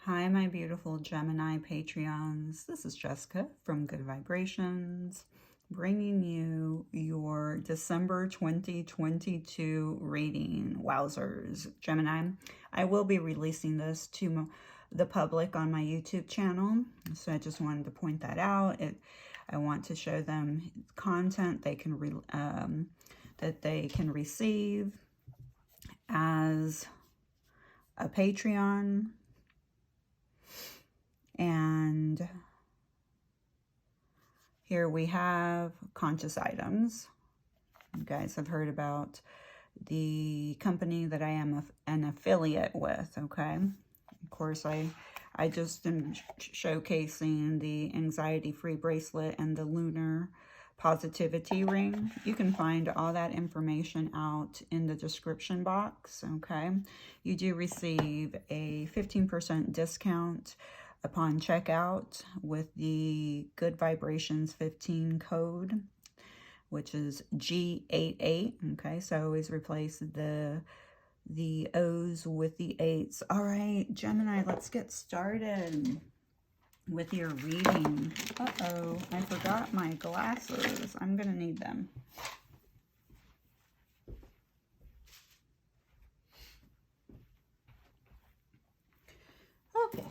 Hi, my beautiful Gemini Patreons. This is Jessica from Good Vibrations, bringing you your December 2022 reading. Wowzers, Gemini. I will be releasing this to the public on my YouTube channel, so I just wanted to point that out. I want to show them content they can that they can receive as a Patreon. And here we have conscious items. You guys have heard about the company that I am an affiliate with, okay? Of course, I just am showcasing the anxiety-free bracelet and the lunar positivity ring. You can find all that information out in the description box, okay? You do receive a 15% discount upon checkout with the Good Vibrations 15 code, which is G88. Okay, so I always replace the O's with the 8s. All right, Gemini, let's get started with your reading. Uh-oh, I forgot my glasses. I'm gonna need them. Okay.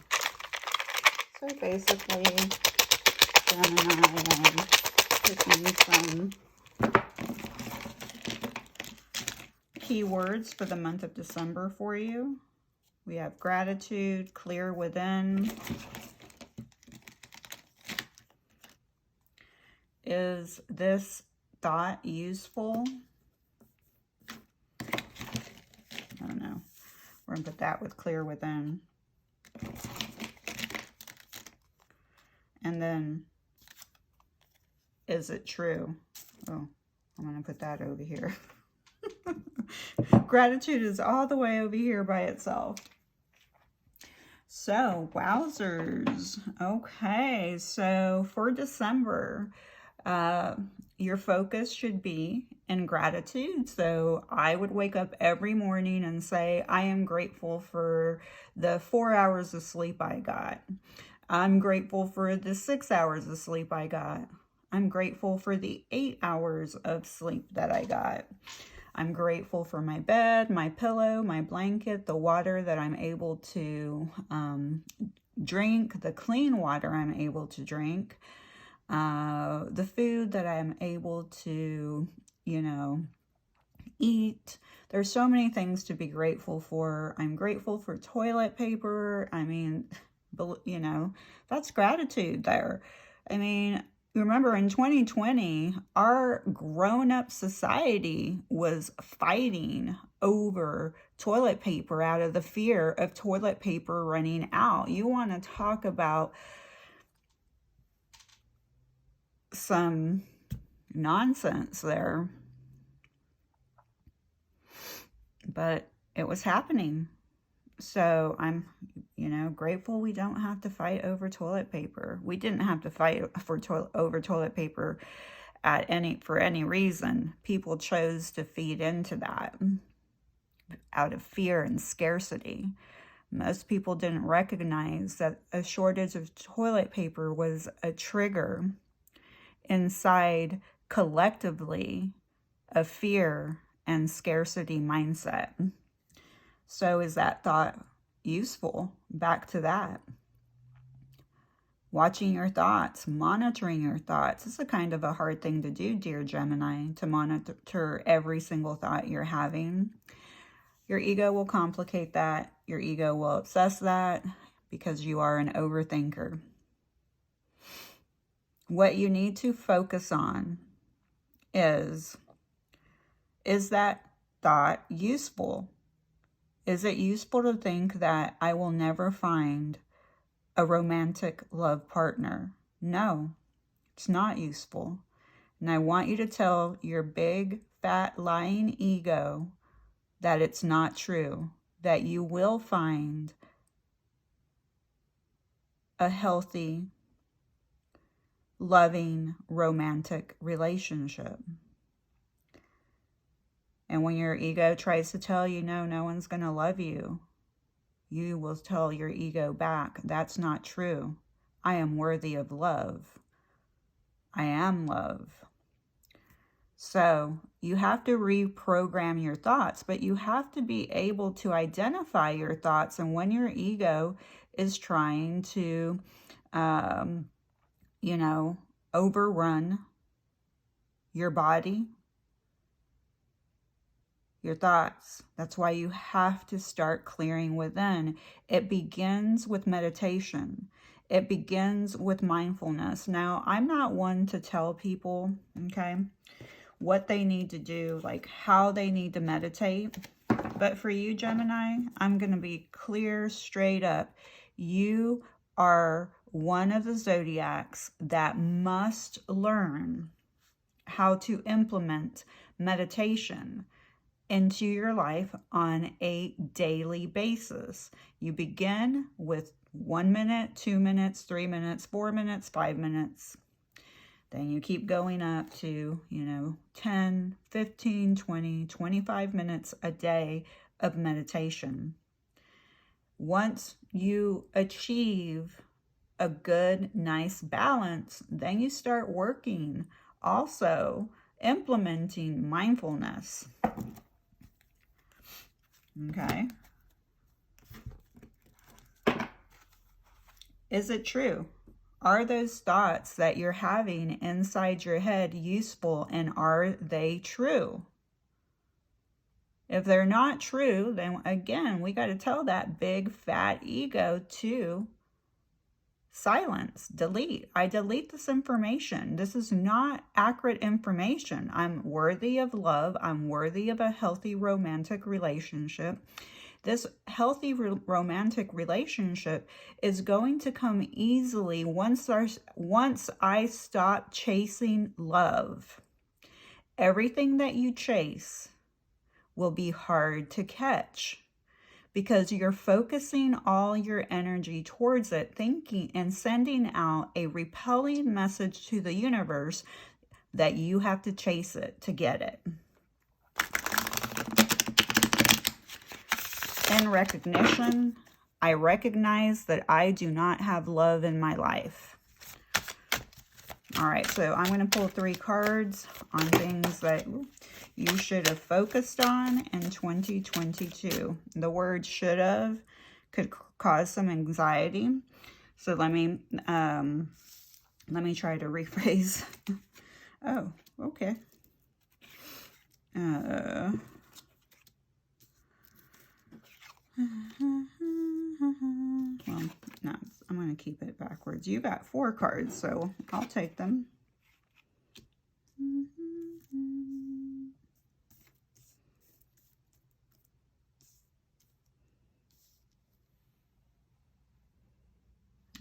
So basically, Gemini, picking some keywords for the month of December for you. We have gratitude, clear within. Is this thought useful? I don't know. We're going to put that with clear within. And then, is it true? Oh, I'm going to put that over here. Gratitude is all the way over here by itself. So, wowzers. Okay, so for December, your focus should be in gratitude. So I would wake up every morning and say, I am grateful for the 4 hours of sleep I got. I'm grateful for the 6 hours of sleep I got. I'm grateful for the 8 hours of sleep that I got. I'm grateful for my bed, my pillow, my blanket, the water that I'm able to drink, the clean water I'm able to drink, the food that I'm able to, eat. There's so many things to be grateful for. I'm grateful for toilet paper. I mean, that's gratitude there. I mean, remember in 2020, our grown-up society was fighting over toilet paper out of the fear of toilet paper running out. You want to talk about some nonsense there. But it was happening. So I'm, grateful we don't have to fight over toilet paper. We didn't have to fight over toilet paper for any reason. People chose to feed into that out of fear and scarcity. Most people didn't recognize that a shortage of toilet paper was a trigger inside collectively of fear and scarcity mindset. So is that thought useful? Back to that. Watching your thoughts, monitoring your thoughts. It's a kind of a hard thing to do, dear Gemini, to monitor every single thought you're having. Your ego will complicate that. Your ego will obsess that because you are an overthinker. What you need to focus on is that thought useful? Is it useful to think that I will never find a romantic love partner? No, it's not useful. And I want you to tell your big, fat, lying ego that it's not true, that you will find a healthy, loving, romantic relationship. And when your ego tries to tell you, no one's going to love you, you will tell your ego back, that's not true. I am worthy of love. I am love. So you have to reprogram your thoughts, but you have to be able to identify your thoughts. And when your ego is trying to, you know, overrun your body, your thoughts, that's why you have to start clearing within. It begins with meditation. It begins with mindfulness. Now, I'm not one to tell people, okay, what they need to do, like how they need to meditate. But for you, Gemini, I'm going to be clear, straight up. You are one of the zodiacs that must learn how to implement meditation into your life on a daily basis. You begin with 1 minute, 2 minutes, 3 minutes, 4 minutes, 5 minutes. Then you keep going up to, 10, 15, 20, 25 minutes a day of meditation. Once you achieve a good, nice balance, then you start working, also implementing mindfulness. Okay. Is it true? Are those thoughts that you're having inside your head useful, and are they true? If they're not true, then again, we got to tell that big fat ego to silence, delete. I delete this information. This is not accurate information. I'm worthy of love. I'm worthy of a healthy romantic relationship. This healthy romantic relationship is going to come easily once I stop chasing love. Everything that you chase will be hard to catch because you're focusing all your energy towards it, thinking and sending out a repelling message to the universe that you have to chase it to get it. In recognition, I recognize that I do not have love in my life. All right, so I'm going to pull 3 cards on things that you should have focused on in 2022. The word should have could cause some anxiety. So let me try to rephrase. Oh, okay. Well, no, I'm going to keep it backwards. You got 4 cards, so I'll take them.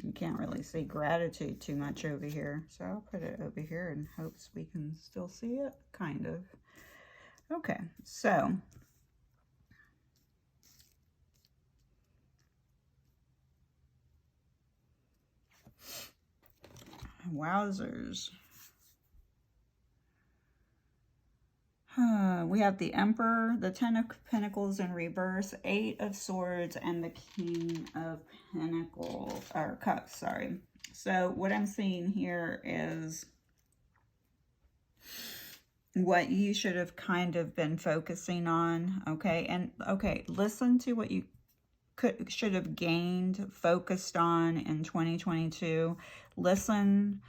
You can't really see gratitude too much over here, so I'll put it over here in hopes we can still see it, kind of. Okay, so wowzers. We have the Emperor, the 10 of Pentacles in reverse, 8 of Swords, and the King of Pentacles, or Cups, sorry. So what I'm seeing here is what you should have kind of been focusing on, okay? And, okay, listen to what you should have gained, focused on in 2022. Listen,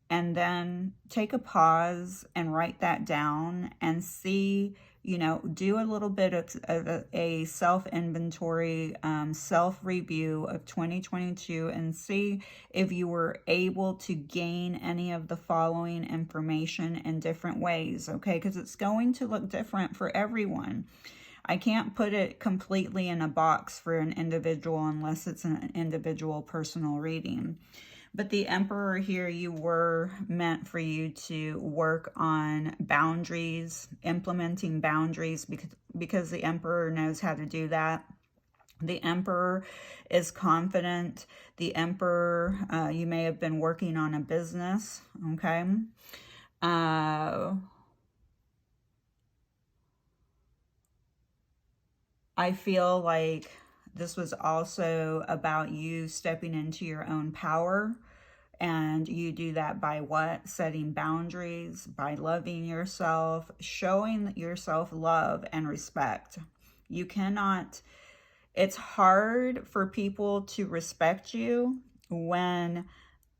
and then take a pause and write that down and see, do a little bit of a self-inventory, self-review of 2022 and see if you were able to gain any of the following information in different ways, okay? Because it's going to look different for everyone. I can't put it completely in a box for an individual unless it's an individual personal reading. But the Emperor here, you were meant for you to work on boundaries, implementing boundaries, because the Emperor knows how to do that. The Emperor is confident. The Emperor, you may have been working on a business, okay? I feel like this was also about you stepping into your own power. And you do that by what? Setting boundaries, by loving yourself, showing yourself love and respect. You cannot, it's hard for people to respect you when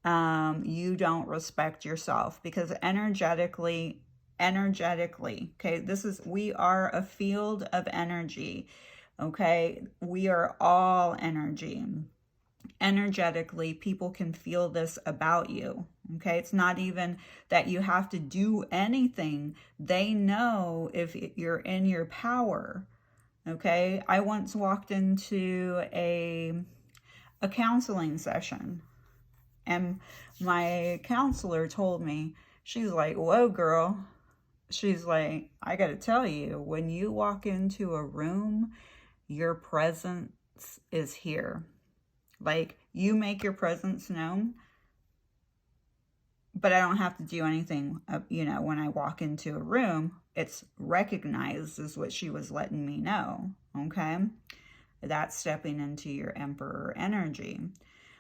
you don't respect yourself, because energetically, okay, we are a field of energy, okay? We are all energy. Energetically, people can feel this about you, okay? It's not even that you have to do anything. They know if you're in your power, okay? I once walked into a counseling session, and my counselor told me, she's like, whoa, girl. She's like, I got to tell you, when you walk into a room, your presence is here. Like, you make your presence known, but I don't have to do anything, when I walk into a room, it's recognized, is what she was letting me know, okay? That's stepping into your Emperor energy.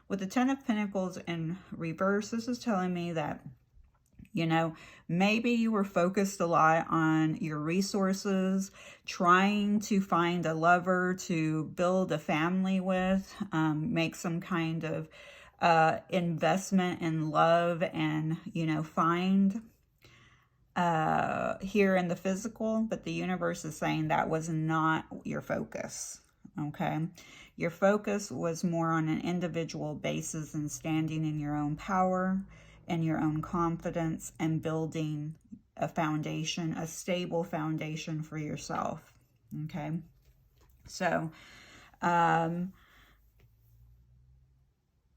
With the Ten of Pentacles in reverse, this is telling me that, maybe you were focused a lot on your resources, trying to find a lover to build a family with, make some kind of investment in love, and, find here in the physical, but the universe is saying that was not your focus, okay? Your focus was more on an individual basis and standing in your own power and your own confidence and building a foundation, a stable foundation for yourself, okay? So,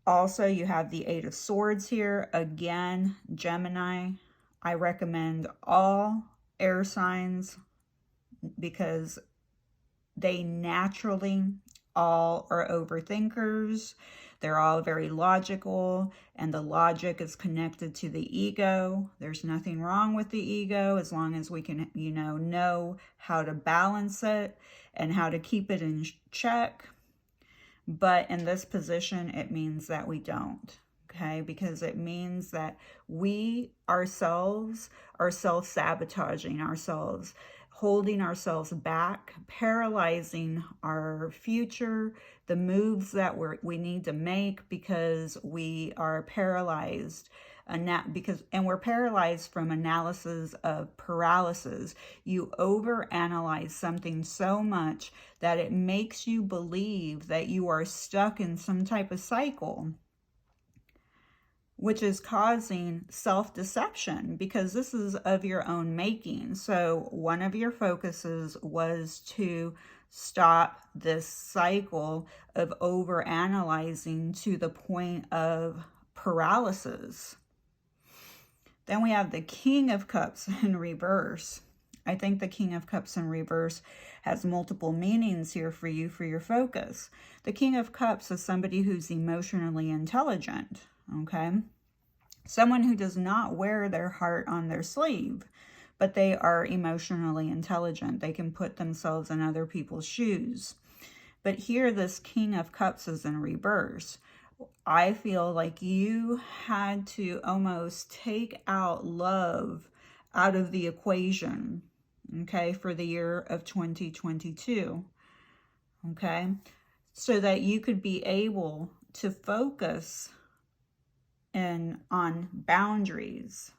also you have the Eight of Swords here. Again, Gemini, I recommend all air signs because they naturally all are overthinkers. They're all very logical, and the logic is connected to the ego. There's nothing wrong with the ego as long as we can, know how to balance it and how to keep it in check. But in this position, it means that we don't, okay? Because it means that we ourselves are self-sabotaging ourselves, holding ourselves back, paralyzing our future, the moves that we need to make, because we are paralyzed. And we're paralyzed from analysis of paralysis. You overanalyze something so much that it makes you believe that you are stuck in some type of cycle, which is causing self-deception, because this is of your own making. So one of your focuses was to stop this cycle of overanalyzing to the point of paralysis. Then we have the King of Cups in reverse. I think the King of Cups in reverse has multiple meanings here for you, for your focus. The King of Cups is somebody who's emotionally intelligent, okay? Someone who does not wear their heart on their sleeve, but they are emotionally intelligent. They can put themselves in other people's shoes. But here, this King of Cups is in reverse. I feel like you had to almost take out love out of the equation, okay, for the year of 2022, okay, so that you could be able to focus on boundaries,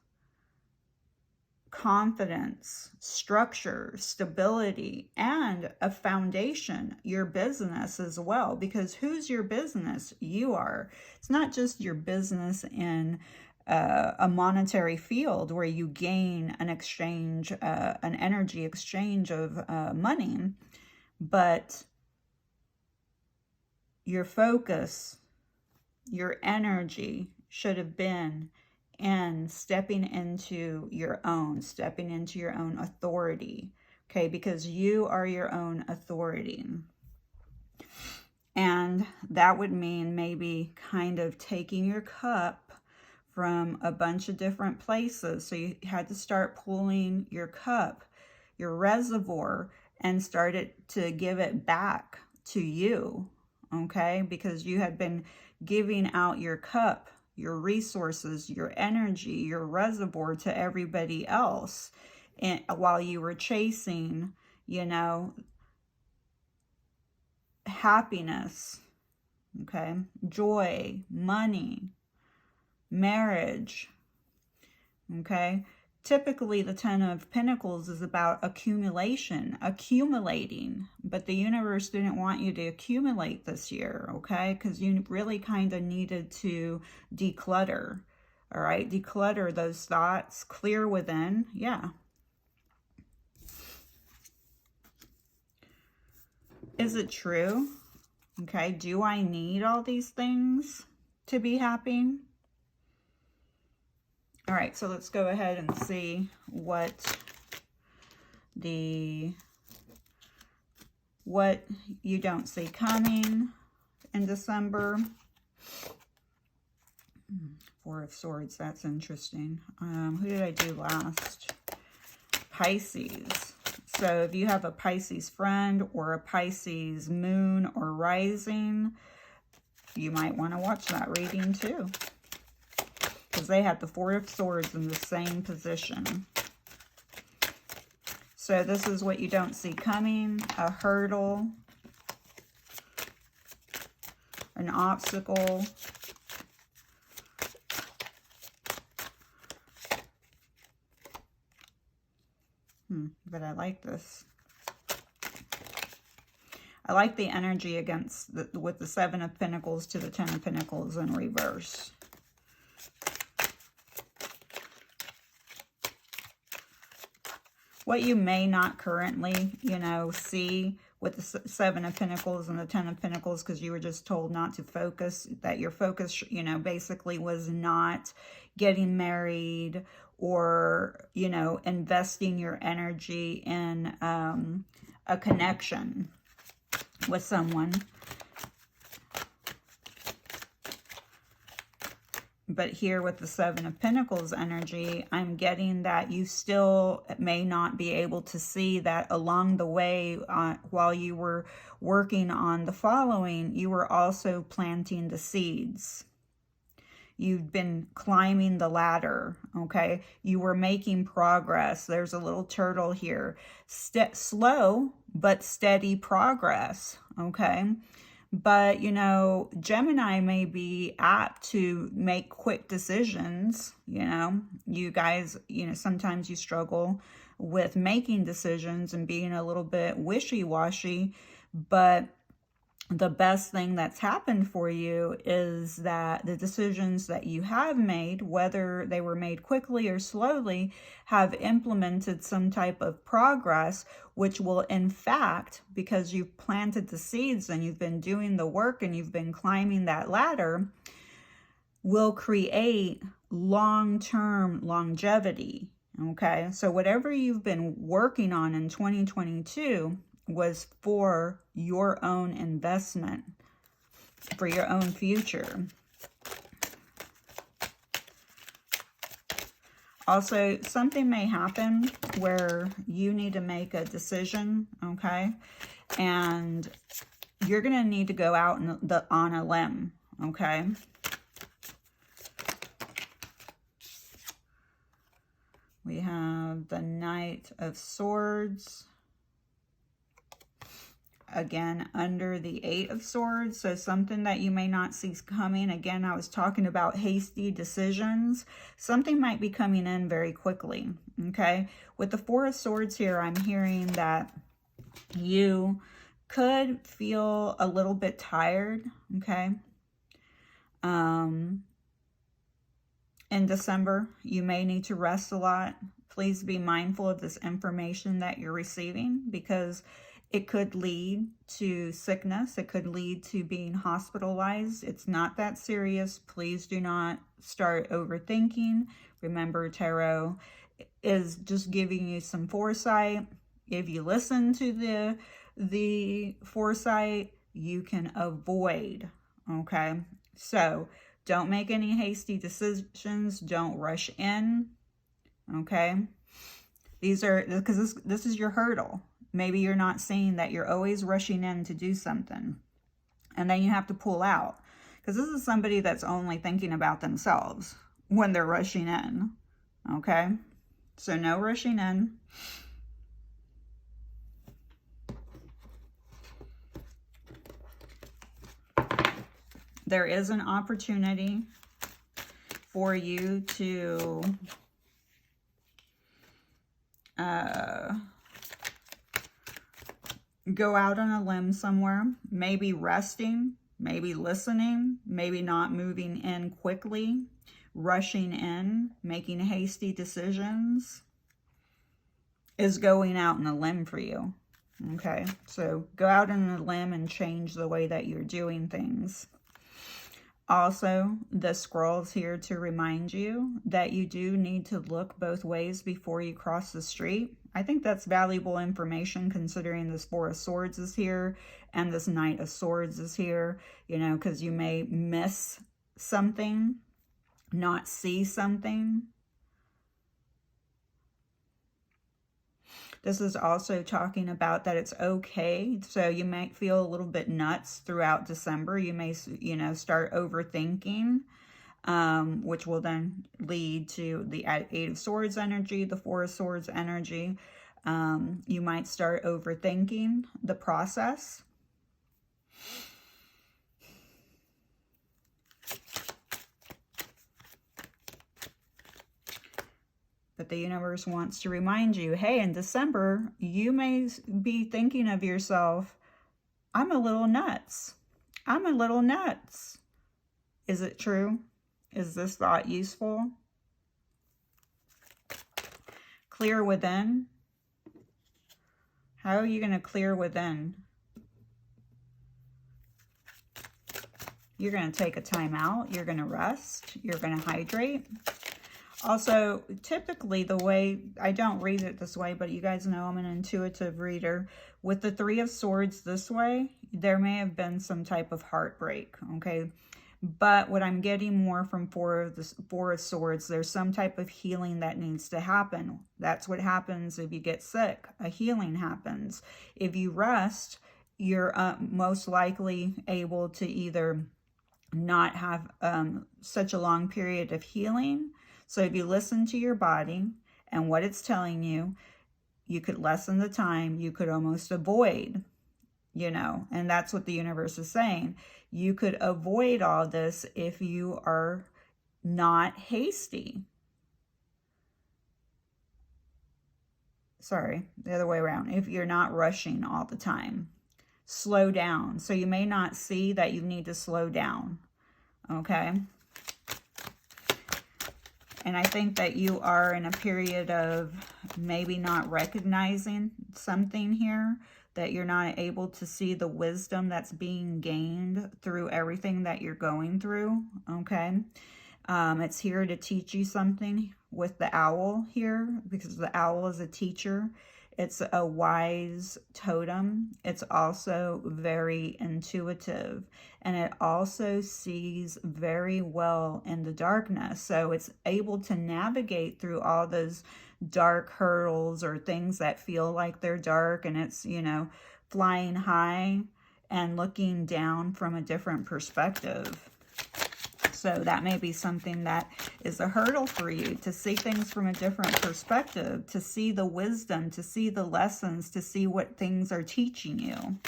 confidence, structure, stability, and a foundation, your business as well. Because who's your business? You are. It's not just your business in a monetary field where you gain an exchange, an energy exchange of money, but your focus, your energy should have been and stepping into your own authority, okay? Because you are your own authority. And that would mean maybe kind of taking your cup from a bunch of different places. So you had to start pulling your cup, your reservoir, and started to give it back to you, okay? Because you had been giving out your cup, your resources, your energy, your reservoir to everybody else, and while you were chasing, you know, happiness, okay, joy, money, marriage, okay? Typically, the Ten of Pentacles is about accumulation, accumulating, but the universe didn't want you to accumulate this year, okay? Because you really kind of needed to declutter, all right? Declutter those thoughts, clear within, yeah. Is it true? Okay, do I need all these things to be happy? All right, so let's go ahead and see what you don't see coming in December. Four of Swords, that's interesting. Who did I do last? Pisces. So if you have a Pisces friend or a Pisces moon or rising, you might want to watch that reading too, because they have the Four of Swords in the same position. So this is what you don't see coming: a hurdle, an obstacle, but I like this. I like the energy against with the Seven of Pentacles to the Ten of Pentacles in reverse. What you may not currently, you know, see with the Seven of Pentacles and the Ten of Pentacles, because you were just told not to focus, that your focus, you know, basically was not getting married or, you know, investing your energy in a connection with someone. But here with the Seven of Pentacles energy, I'm getting that you still may not be able to see that along the way, while you were working on the following, you were also planting the seeds. You've been climbing the ladder, okay? You were making progress. There's a little turtle here. Slow but steady progress, okay? But, you know, Gemini may be apt to make quick decisions. You know, you guys, you know, sometimes you struggle with making decisions and being a little bit wishy-washy, but the best thing that's happened for you is that the decisions that you have made, whether they were made quickly or slowly, have implemented some type of progress, which will, in fact, because you've planted the seeds and you've been doing the work and you've been climbing that ladder, will create long-term longevity, okay? So whatever you've been working on in 2022 was for your own investment, for your own future. Also, something may happen where you need to make a decision, okay? And you're going to need to go out on a limb, okay? We have the Knight of Swords. Again, under the Eight of Swords, so something that you may not see coming. Again, I was talking about hasty decisions. Something might be coming in very quickly, okay? With the Four of Swords here, I'm hearing that you could feel a little bit tired, okay? In December, you may need to rest a lot. Please be mindful of this information that you're receiving, because it could lead to sickness. It could lead to being hospitalized. It's not that serious. Please do not start overthinking. Remember, tarot is just giving you some foresight. If you listen to the foresight, you can avoid, okay? So don't make any hasty decisions. Don't rush in, okay? These are, because this is your hurdle. Maybe you're not seeing that you're always rushing in to do something. And then you have to pull out. Because this is somebody that's only thinking about themselves when they're rushing in. Okay? So no rushing in. There is an opportunity for you to go out on a limb somewhere, maybe resting, maybe listening, maybe not moving in quickly, rushing in, making hasty decisions is going out on a limb for you. Okay, so go out on a limb and change the way that you're doing things. Also, the scroll's here to remind you that you do need to look both ways before you cross the street. I think that's valuable information considering this Four of Swords is here and this Knight of Swords is here, you know, because you may miss something, not see something. This is also talking about that it's okay. So you might feel a little bit nuts throughout December. You may, you know, start overthinking, which will then lead to the Eight of Swords energy, the Four of Swords energy. You might start overthinking the process. But the universe wants to remind you, hey, in December, you may be thinking of yourself, I'm a little nuts. I'm a little nuts. Is it true? Is this thought useful? Clear within. How are you going to clear within? You're going to take a time out. You're going to rest. You're going to hydrate. Also, typically the way, I don't read it this way, but you guys know I'm an intuitive reader. With the Three of Swords this way, there may have been some type of heartbreak, okay? But what I'm getting more from Four of Swords, there's some type of healing that needs to happen. That's what happens if you get sick. A healing happens. If you rest, you're most likely able to either not have such a long period of healing. So if you listen to your body and what it's telling you, you could lessen the time. You could almost avoid, you know, and that's what the universe is saying. You could avoid all this if you are not hasty. Sorry, the other way around. If you're not rushing all the time, slow down. So you may not see that you need to slow down, okay? And I think that you are in a period of maybe not recognizing something here, that you're not able to see the wisdom that's being gained through everything that you're going through, okay? It's here to teach you something with the owl here, because the owl is a teacher. It's a wise totem. It's also very intuitive, and it also sees very well in the darkness. So it's able to navigate through all those dark hurdles or things that feel like they're dark, and it's, you know, flying high and looking down from a different perspective. So that may be something that is a hurdle for you, to see things from a different perspective, to see the wisdom, to see the lessons, to see what things are teaching you.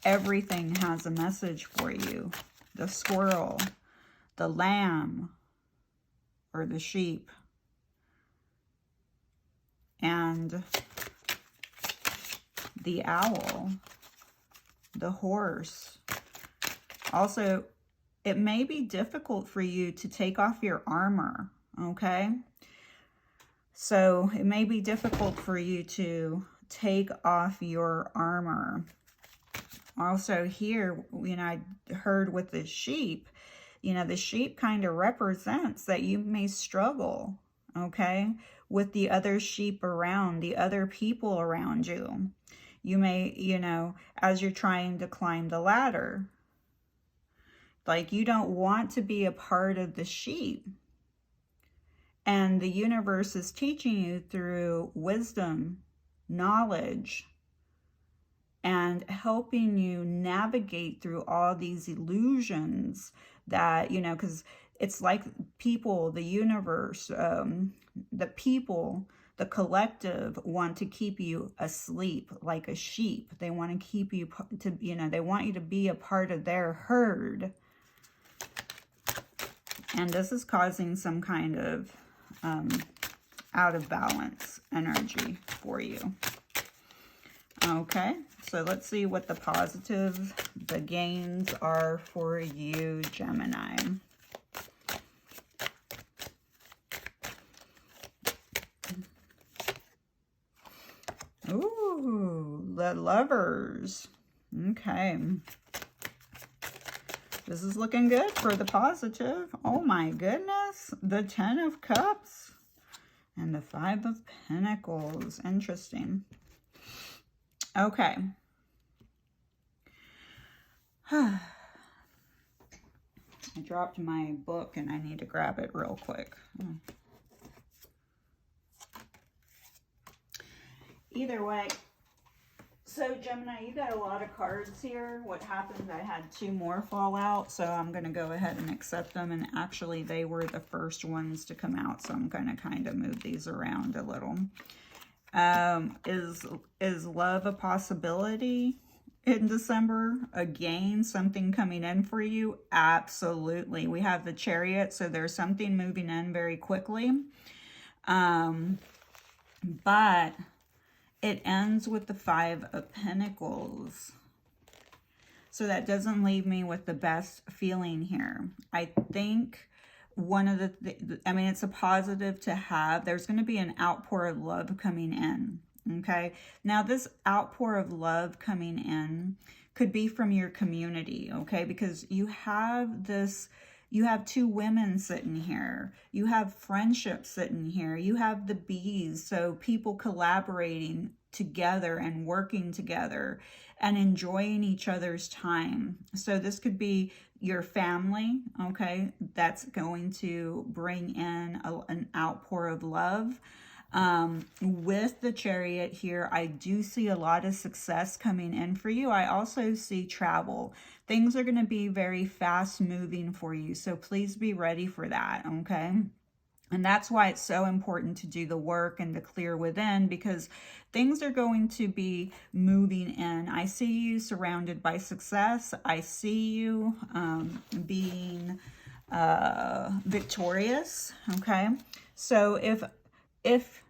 Everything has a message for you. The squirrel, the lamb, or the sheep, and the owl, the horse. Also, it may be difficult for you to take off your armor, okay? So it may be difficult for you to take off your armor. Also here, you know, I heard with the sheep, you know, the sheep kind of represents that you may struggle, okay, with the other sheep around, the other people around you. You may, you know, as you're trying to climb the ladder, like you don't want to be a part of the sheep. And the universe is teaching you through wisdom, knowledge, and helping you navigate through all these illusions that, you know, because it's like people, the universe, the people, the collective want to keep you asleep like a sheep. They want to keep you to, you know, they want you to be a part of their herd. And this is causing some kind of out of balance energy for you. Okay, so let's see what the positive, the gains are for you, Gemini. Ooh, the Lovers. Okay. This is looking good for the positive. Oh my goodness. The Ten of Cups and the Five of Pentacles. Interesting. Okay. I dropped my book and I need to grab it real quick. Either way, so Gemini, you got a lot of cards here. What happened, I had 2 more fall out, so I'm going to go ahead and accept them. And actually, they were the first ones to come out, so I'm going to kind of move these around a little. Is love a possibility in December? Again, something coming in for you? Absolutely. We have the Chariot, so there's something moving in very quickly. But it ends with the Five of Pentacles. So that doesn't leave me with the best feeling here. I think one of I mean, it's a positive to have. There's going to be an outpour of love coming in. Okay. Now this outpour of love coming in could be from your community. Okay. Because you have this, you have 2 women sitting here. You have friendships sitting here. You have the bees. So people collaborating together and working together and enjoying each other's time. So this could be your family, okay? That's going to bring in an outpour of love. With the Chariot here, I do see a lot of success coming in for you. I also see travel. Things are going to be very fast moving for you. So please be ready for that, okay? And that's why it's so important to do the work and to clear within, because things are going to be moving in. I see you surrounded by success. I see you being victorious, okay? So if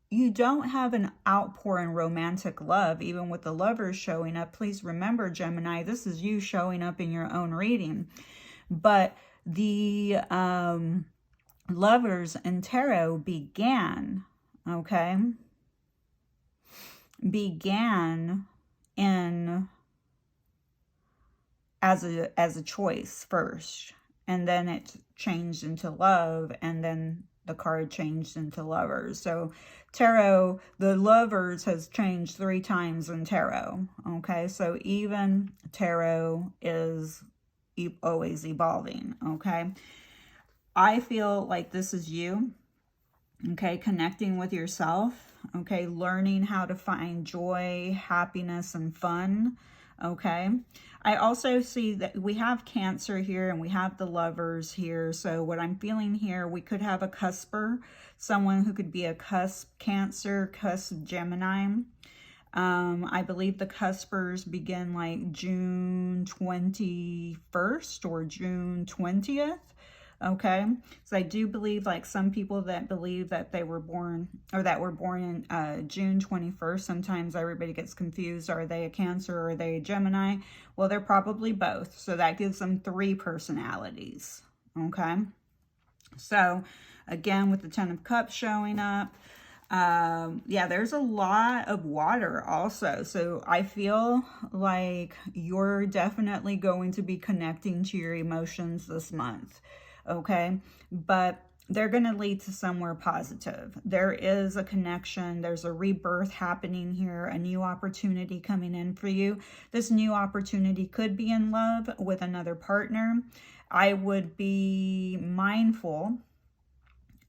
you don't have an outpour in romantic love, even with the Lovers showing up, please remember, Gemini, this is you showing up in your own reading. But the Lovers and Tarot began, okay? Began in as a choice first, and then it changed into love, and then the card changed into Lovers. So Tarot, the Lovers has changed 3 times in Tarot, okay? So even Tarot is always evolving, okay? I feel like this is you, okay, connecting with yourself, okay, learning how to find joy, happiness, and fun, okay. I also see that we have Cancer here and we have the Lovers here. So what I'm feeling here, we could have a cusper, someone who could be a cusp Cancer, cusp Gemini. I believe the cuspers begin like June 21st or June 20th. Okay, so I do believe, like, some people that believe that they were born, or that were born in June 21st, sometimes everybody gets confused. Are they a Cancer or are they a Gemini? Well, they're probably both. So that gives them 3 personalities. Okay, so again, with the Ten of Cups showing up, yeah, there's a lot of water also. So I feel like you're definitely going to be connecting to your emotions this month. Okay, but they're going to lead to somewhere positive. There is a connection. There's a rebirth happening here, a new opportunity coming in for you. This new opportunity could be in love with another partner. I would be mindful,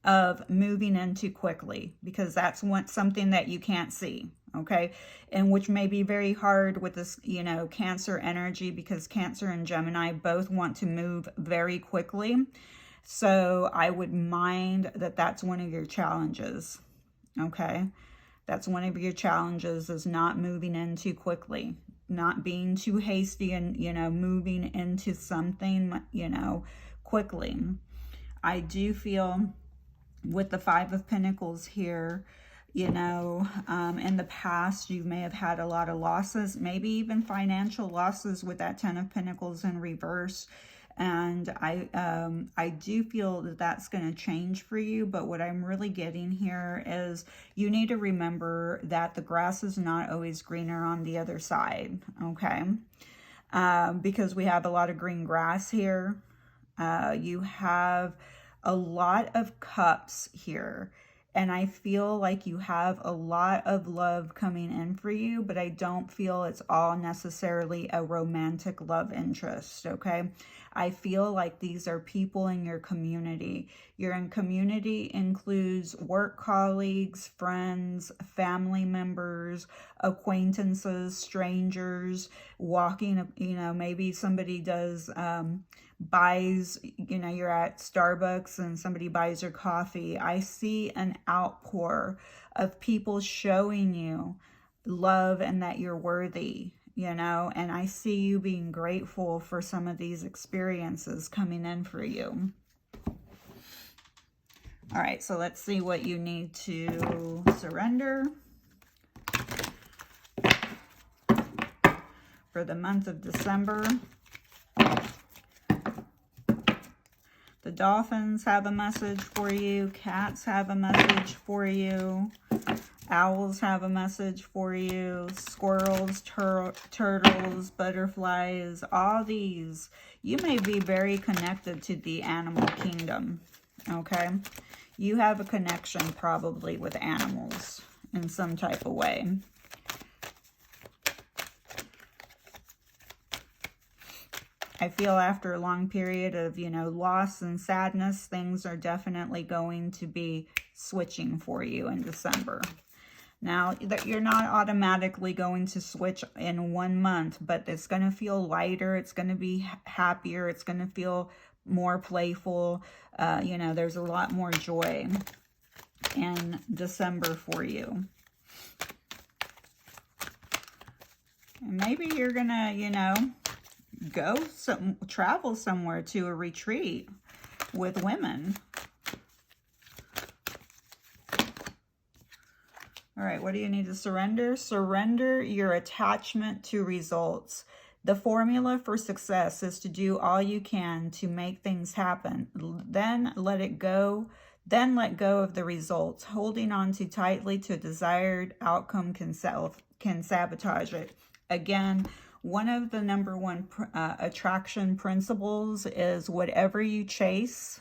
of moving into quickly, because that's something that you can't see, okay? And which may be very hard with this, you know, Cancer energy, because Cancer and Gemini both want to move very quickly. So I would mind that that's one of your challenges, okay? That's one of your challenges, is not moving in too quickly, not being too hasty and, you know, moving into something, you know, quickly. I do feel with the Five of Pentacles here, you know, in the past, you may have had a lot of losses, maybe even financial losses with that Ten of Pentacles in reverse. And I do feel that that's going to change for you. But what I'm really getting here is you need to remember that the grass is not always greener on the other side, okay? Because we have a lot of green grass here. You have a lot of cups here. And I feel like you have a lot of love coming in for you, but I don't feel it's all necessarily a romantic love interest, okay? I feel like these are people in your community. Your community includes work colleagues, friends, family members, acquaintances, strangers, walking, you know, maybe somebody does, buys, you know, you're at Starbucks and somebody buys your coffee. I see an outpour of people showing you love and that you're worthy, you know, and I see you being grateful for some of these experiences coming in for you. All right, so let's see what you need to surrender for the month of December. The dolphins have a message for you. Cats have a message for you. Owls have a message for you. Squirrels, turtles, butterflies, all these. You may be very connected to the animal kingdom, okay? You have a connection probably with animals in some type of way. I feel after a long period of, you know, loss and sadness, things are definitely going to be switching for you in December. Now, that you're not automatically going to switch in 1 month, but it's going to feel lighter. It's going to be happier. It's going to feel more playful. You know, there's a lot more joy in December for you. And maybe you're going to, you know, travel somewhere to a retreat with women. All right, what do you need to surrender? Surrender your attachment to results. The formula for success is to do all you can to make things happen. Then let it go. Then let go of the results. Holding on too tightly to a desired outcome can sabotage it. Again, one of the number one attraction principles is whatever you chase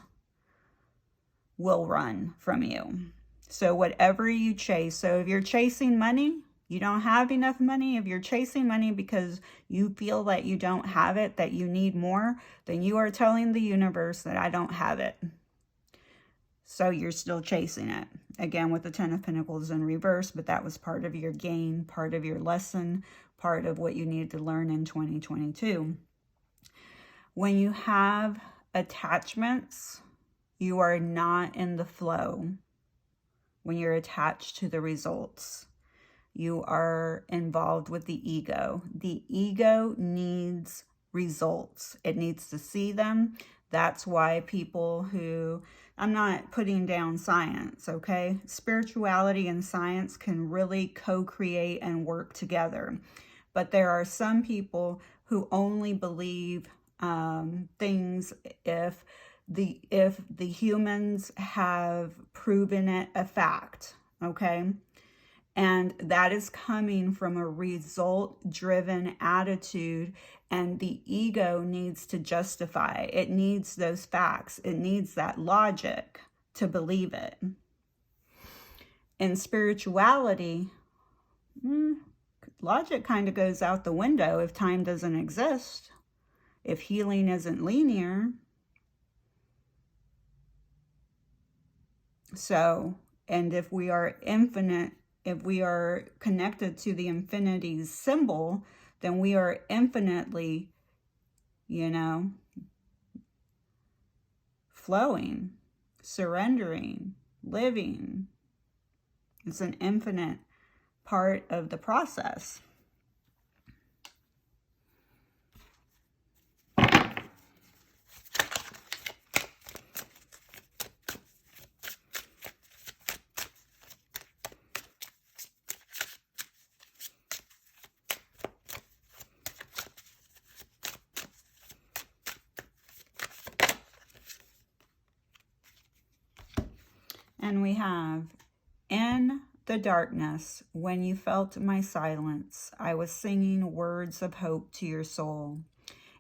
will run from you. So whatever you chase, so if you're chasing money, you don't have enough money. If you're chasing money because you feel that you don't have it, that you need more, then you are telling the universe that I don't have it. So you're still chasing it. Again, with the Ten of Pentacles in reverse, but that was part of your gain, part of your lesson, part of what you needed to learn in 2022. When you have attachments, you are not in the flow. When you're attached to the results, you are involved with the ego. The ego needs results. It needs to see them. That's why people who, I'm not putting down science, okay? Spirituality and science can really co-create and work together. But there are some people who only believe things if the humans have proven it a fact, okay? And that is coming from a result-driven attitude, and the ego needs to justify. It needs those facts. It needs that logic to believe it. In spirituality, logic kind of goes out the window if time doesn't exist, if healing isn't linear. So, and if we are infinite, if we are connected to the infinity symbol, then we are infinitely, you know, flowing, surrendering, living. It's an infinite part of the process. And we have, in the darkness, when you felt my silence, I was singing words of hope to your soul.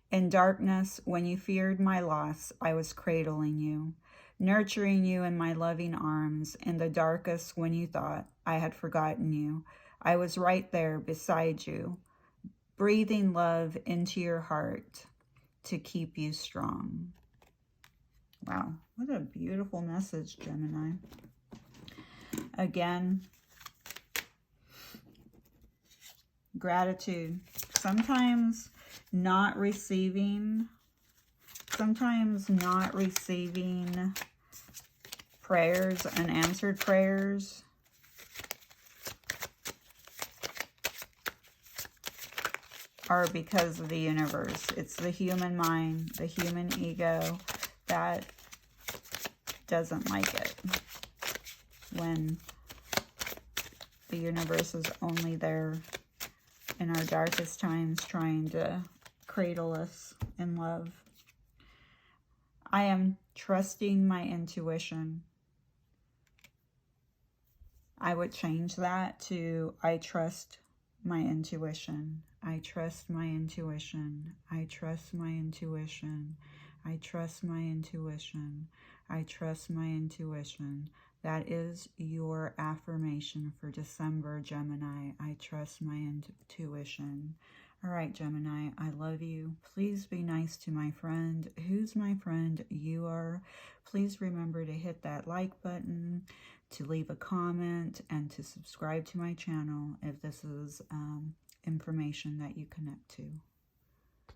In darkness, when you feared my loss, I was cradling you, nurturing you in my loving arms. In the darkest, when you thought I had forgotten you, I was right there beside you, breathing love into your heart to keep you strong. Wow, what a beautiful message, Gemini. Again, gratitude. Sometimes not receiving prayers, unanswered prayers, are because of the universe. It's the human mind, the human ego that doesn't like it when the universe is only there in our darkest times trying to cradle us in love. I am trusting my intuition. I would change that to I trust my intuition. I trust my intuition. I trust my intuition. I trust my intuition. I trust my intuition. That is your affirmation for December, Gemini. I trust my intuition. All right, Gemini, I love you. Please be nice to my friend. Who's my friend? You are. Please remember to hit that like button, to leave a comment, and to subscribe to my channel if this is information that you connect to.